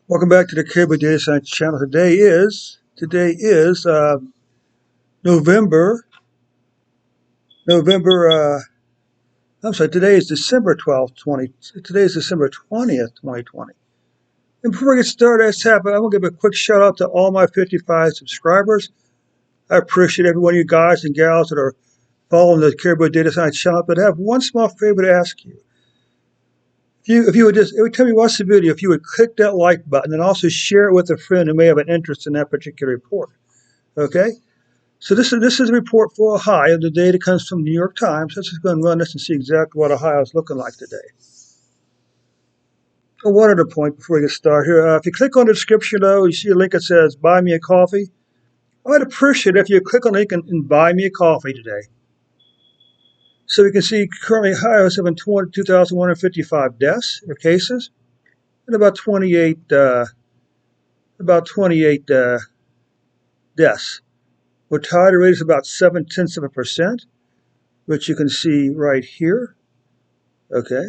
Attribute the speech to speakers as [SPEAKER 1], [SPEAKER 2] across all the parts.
[SPEAKER 1] Welcome back to the COVID Science channel. Today is November. November. I'm sorry. Today is December 12th, 20. Today is December 20th, 2020. And before we get started, I want to give a quick shout out to all my 55 subscribers. I appreciate every one of you guys and gals that are following the Caribou Data Science channel. But I have one small favor to ask you. If you would just, every time you watch the video, if you would click that like button and also share it with a friend who may have an interest in that particular report. Okay? So this is a report for Ohio. The data comes from the New York Times. Let's just go and run this and see exactly what Ohio is looking like today. One other point before we get started here. If you click on the description, though, you see a link that says Buy Me a Coffee. I'd appreciate it if you click on the link and buy me a coffee today. So we can see currently Ohio is having 2,155 deaths or cases and about 28 deaths. Mortality rate is about 0.7%, which you can see right here. Okay,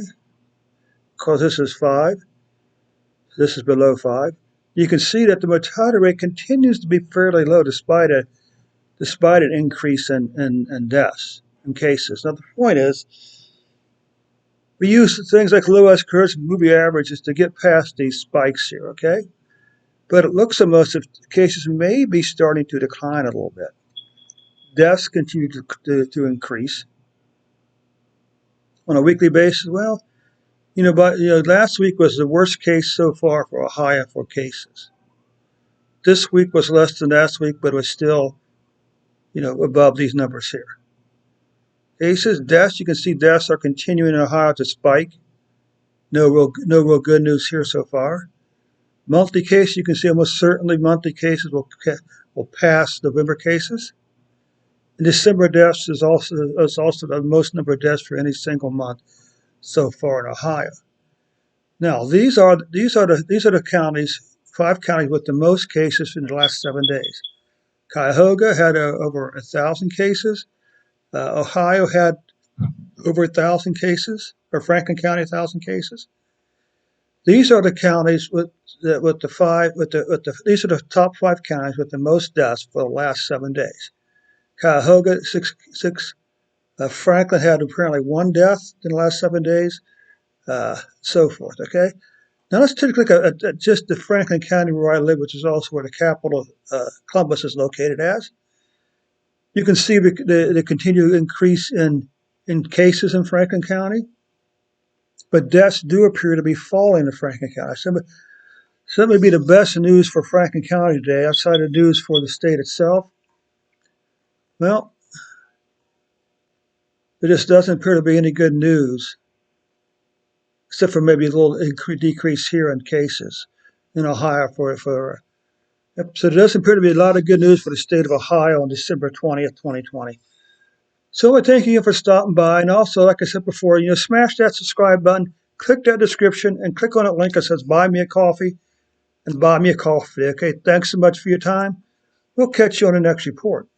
[SPEAKER 1] because this is 5, this is below 5. You can see that the mortality rate continues to be fairly low despite an increase in deaths and cases. Now the point is, we use things like low S curves and moving averages to get past these spikes here. Okay, but it looks like most of the cases may be starting to decline a little bit. Deaths continue to increase on a weekly basis. Well, last week was the worst case so far for Ohio for cases. This week was less than last week, but it was still, above these numbers here. Cases, deaths, you can see deaths are continuing in Ohio to spike. No real good news here so far. Monthly cases, you can see almost certainly monthly cases will pass November cases. And December deaths is also the most number of deaths for any single month so far in Ohio. Now, these are the counties, 5 counties with the most cases in the last 7 days. Cuyahoga had over 1,000 cases. Ohio had over 1,000 cases, or Franklin County 1,000 cases. These are the counties these are the top 5 counties with the most deaths for the last 7 days. Cuyahoga 6. Franklin had apparently 1 death in the last 7 days. So forth. Okay. Now let's take a look at just the Franklin County where I live, which is also where the capital, Columbus, is located as. You can see the continued increase in cases in Franklin County, but deaths do appear to be falling in Franklin County. So that may be the best news for Franklin County today, outside of news for the state itself. Well, there just doesn't appear to be any good news, except for maybe a little decrease here in cases in Ohio so there doesn't appear to be a lot of good news for the state of Ohio on December 20th, 2020. So I thank you for stopping by. And also, like I said before, smash that subscribe button, click that description, and click on that link that says Buy Me a Coffee and buy me a coffee. Okay, thanks so much for your time. We'll catch you on the next report.